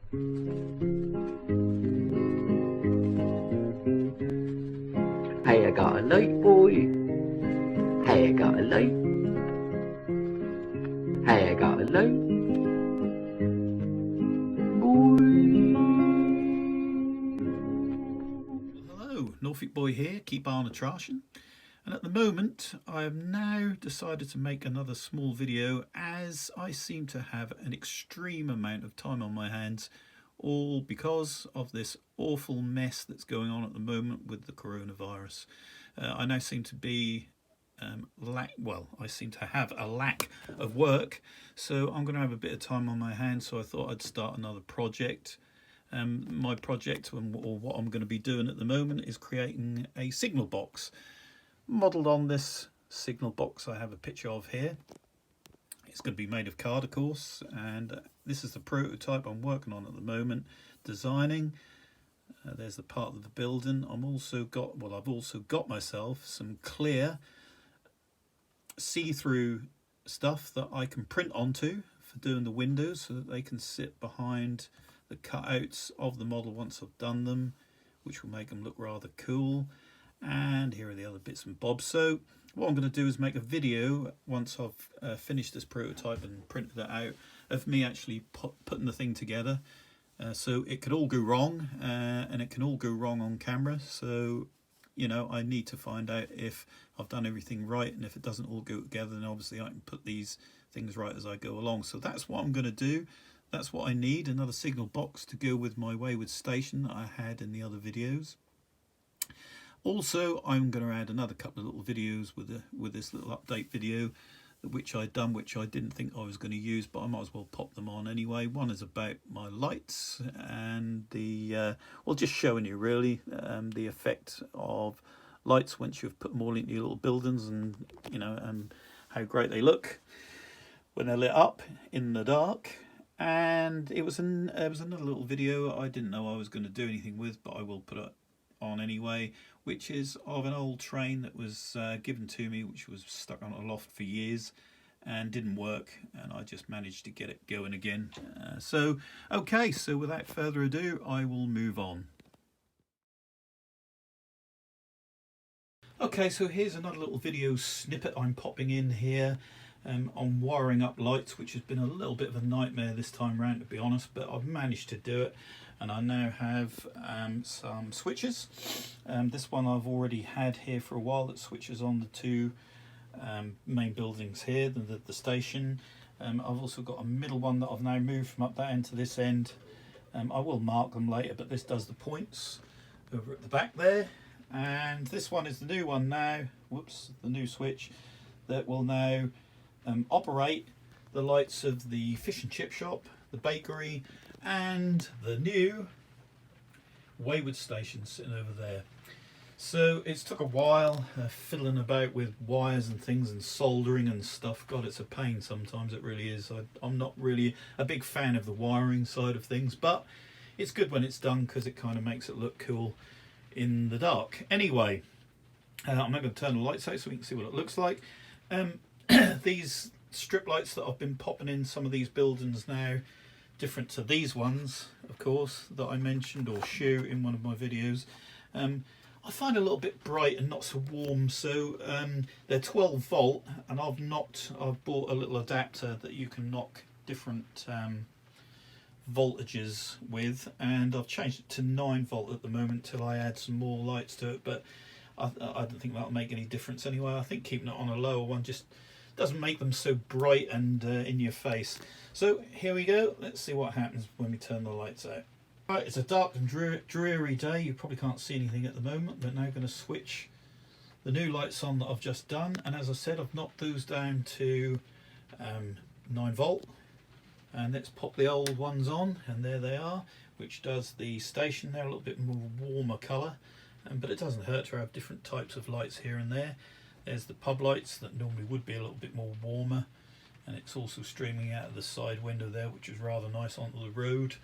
Hey, I got a light, boy. Hey, I got a light. Hey, I got a light, boy. Hello, Norfolk Boy here, keep on a trashing. And at the moment, I have now decided to make another small video as I seem to have an extreme amount of time on my hands, all because of this awful mess that's going on at the moment with the coronavirus. I now seem to be I seem to have a lack of work, so I'm going to have a bit of time on my hands, so I thought I'd start another project. My project, or what I'm going to be doing at the moment, is creating a signal box modelled on this signal box I have a picture of here. It's going to be made of card, of course, and this is the prototype I'm working on at the moment, designing. There's the part of the building. I've also got myself some clear see-through stuff that I can print onto for doing the windows, so that they can sit behind the cutouts of the model once I've done them, which will make them look rather cool. And here are the other bits and bobs. So what I'm going to do is make a video once I've finished this prototype and printed it out, of me actually putting the thing together. So it could all go wrong, and it can all go wrong on camera. So, you know, I need to find out if I've done everything right, and if it doesn't all go together, then obviously I can put these things right as I go along. So that's what I'm going to do. That's what I need, another signal box to go with my wayward station that I had in the other videos. Also, I'm going to add another couple of little videos with this little update video, which I didn't think I was going to use, but I might as well pop them on anyway. One is about my lights, and just showing you really the effect of lights once you've put them all into your little buildings, and and how great they look when they're lit up in the dark. And it was another little video I didn't know I was going to do anything with, but I will put it on anyway, which is of an old train that was given to me, which was stuck on a loft for years and didn't work, and I just managed to get it going again. So without further ado, I will move on. Okay, so here's another little video snippet I'm popping in here on wiring up lights, which has been a little bit of a nightmare this time round, to be honest, but I've managed to do it. And I now have some switches. This one I've already had here for a while, that switches on the two main buildings here, the station. I've also got a middle one that I've now moved from up that end to this end. I will mark them later, but this does the points over at the back there. And this one is the new one now, the new switch that will now operate the lights of the fish and chip shop, the bakery, and the new wayward station sitting over there. So it's took a while fiddling about with wires and things and soldering and stuff. God, it's a pain sometimes, it really is. I'm not really a big fan of the wiring side of things, but it's good when it's done because it kind of makes it look cool in the dark. Anyway, I'm now going to turn the lights out so we can see what it looks like. These strip lights that I've been popping in some of these buildings now, different to these ones, of course, that I mentioned or show in one of my videos, I find a little bit bright and not so warm. So they're 12 volt, and I've bought a little adapter that you can knock different voltages with, and I've changed it to 9 volt at the moment till I add some more lights to it, but I don't think that'll make any difference anyway. I think keeping it on a lower one just doesn't make them so bright and in your face. So here we go, let's see what happens when we turn the lights out. Right, it's a dark and dreary day. You probably can't see anything at the moment, but now I'm going to switch the new lights on that I've just done, and as I said, I've knocked those down to 9 volt, and let's pop the old ones on, and there they are, which does the station. They're a little bit more warmer colour, but it doesn't hurt to have different types of lights here and there. There's the pub lights that normally would be a little bit more warmer, and it's also streaming out of the side window there, which is rather nice, onto the road.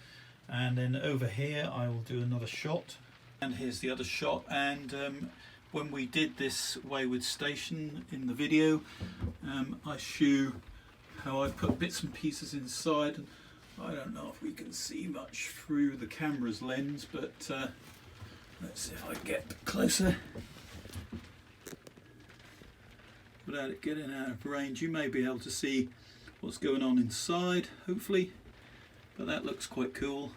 And then over here I will do another shot, and here's the other shot. And when we did this wayward station in the video, I show how I put bits and pieces inside I don't know if we can see much through the camera's lens, but let's see if I can get closer without it getting out of range. You may be able to see what's going on inside, hopefully, but that looks quite cool.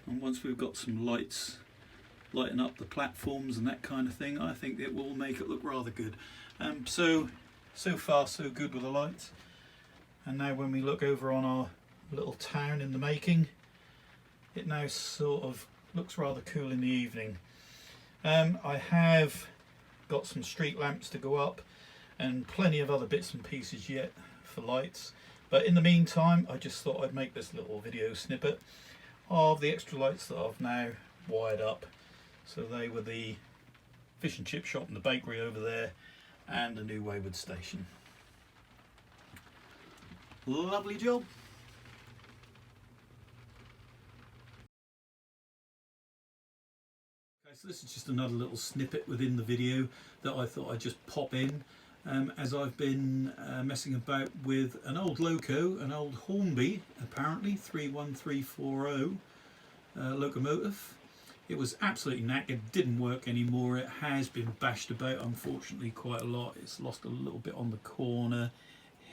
And once we've got some lights lighting up the platforms and that kind of thing, I think it will make it look rather good. So far so good with the lights. And now when we look over on our little town in the making, it now sort of looks rather cool in the evening. I have got some street lamps to go up and plenty of other bits and pieces yet for lights, but in the meantime I just thought I'd make this little video snippet of the extra lights that I've now wired up. So they were the fish and chip shop and the bakery over there and the new Wayward station. Lovely job. Okay, so this is just another little snippet within the video that I thought I'd just pop in. As I've been messing about with an old Loco, an old Hornby, apparently 31340 Locomotive. It was absolutely knackered, didn't work anymore. It has been bashed about, unfortunately, quite a lot. It's lost a little bit on the corner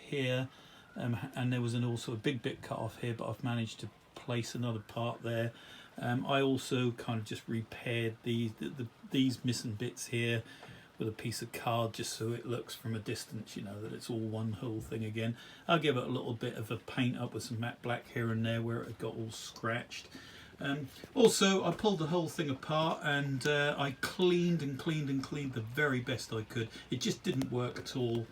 here, and there was also a big bit cut off here, but I've managed to place another part there. I also kind of just repaired these missing bits here with a piece of card, just so it looks from a distance, you know, that it's all one whole thing again. I'll give it a little bit of a paint up with some matte black here and there where it got all scratched. Also, I pulled the whole thing apart and I cleaned and cleaned and cleaned the very best I could. It just didn't work at all.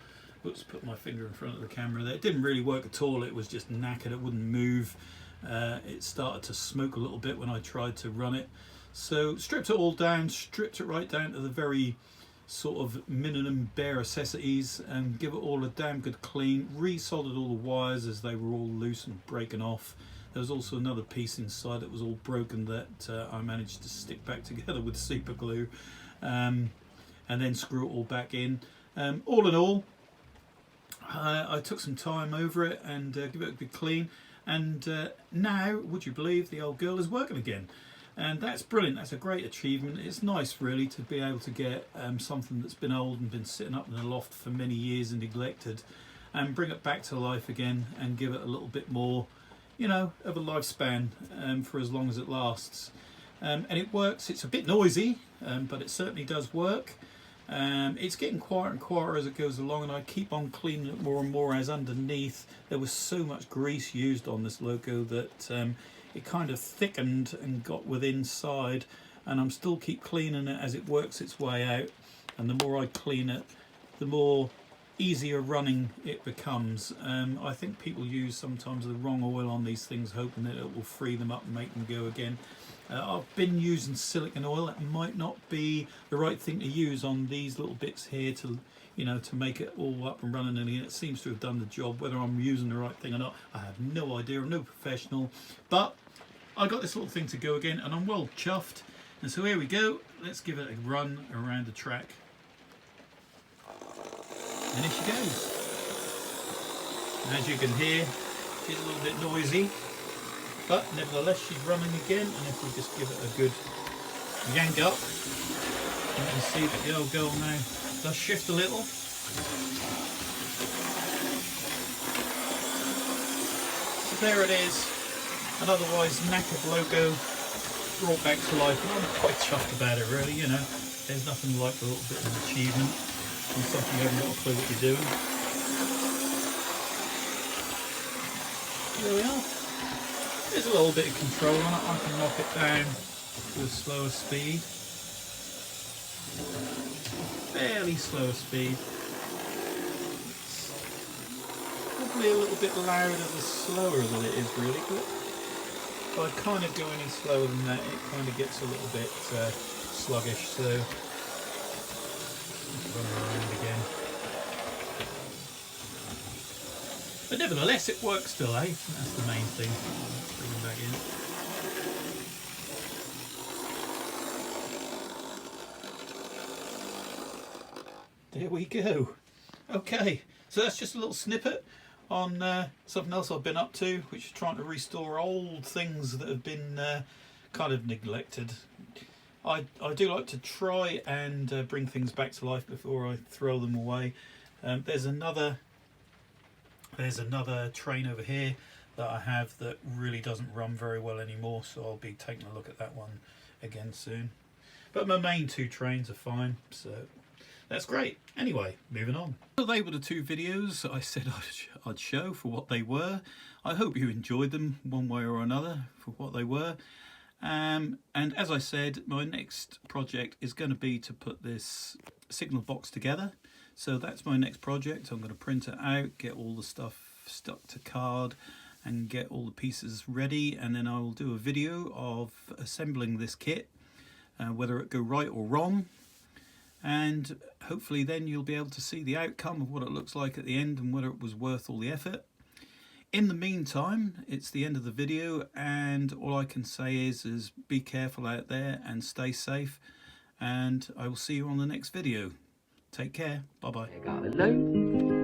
Oops, put my finger in front of the camera there. It didn't really work at all. It was just knackered. It wouldn't move. It started to smoke a little bit when I tried to run it. So stripped it all down, stripped it right down to the very sort of minimum bare necessities, and give it all a damn good clean. Resoldered all the wires as they were all loose and breaking off. There was also another piece inside that was all broken that I managed to stick back together with super glue, and then screw it all back in. All in all, I took some time over it and give it a good clean, and now, would you believe, the old girl is working again. And that's brilliant. That's a great achievement. It's nice really to be able to get something that's been old and been sitting up in the loft for many years and neglected, and bring it back to life again and give it a little bit more, you know, of a lifespan for as long as it lasts. And it works. It's a bit noisy, but it certainly does work. It's getting quieter and quieter as it goes along, and I keep on cleaning it more and more, as underneath there was so much grease used on this Loco that it kind of thickened and got within inside, and I'm still keep cleaning it as it works its way out, and the more I clean it, the more easier running it becomes. I think people use sometimes the wrong oil on these things, hoping that it will free them up and make them go again. I've been using silicone oil. That might not be the right thing to use on these little bits here to, you know, to make it all up and running, and it seems to have done the job. Whether I'm using the right thing or not, I have no idea. I'm no professional, but I got this little thing to go again, and I'm well chuffed. And so here we go. Let's give it a run around the track. And here she goes. And as you can hear, she's a little bit noisy, but nevertheless she's running again. And if we just give it a good yank up, you can see that the old girl now does shift a little. So there it is, an otherwise knackered Loco brought back to life, and I'm quite chuffed about it really. You know, there's nothing like a little bit of achievement on something you haven't got a clue what you're doing. There we are. There's a little bit of control on it. I can knock it down to a slower speed. Fairly slower speed. It's probably a little bit louder the slower than it is really, but if I kind of go any slower than that, it kind of gets a little bit sluggish. So run around again. But nevertheless, it works still, eh? That's the main thing. Bring them back in. There we go. Okay, so that's just a little snippet on something else I've been up to, which is trying to restore old things that have been kind of neglected. I do like to try and bring things back to life before I throw them away. There's another train over here that I have that really doesn't run very well anymore, so I'll be taking a look at that one again soon. But my main two trains are fine, so that's great. Anyway, moving on. So they were the two videos I said I'd show for what they were. I hope you enjoyed them one way or another for what they were. And as I said, my next project is going to be to put this signal box together. So that's my next project. I'm going to print it out, get all the stuff stuck to card and get all the pieces ready, and then I will do a video of assembling this kit, whether it go right or wrong, and hopefully then you'll be able to see the outcome of what it looks like at the end and whether it was worth all the effort. In the meantime, it's the end of the video, and all I can say is be careful out there and stay safe, and I will see you on the next video. Take care. Bye bye. Hello.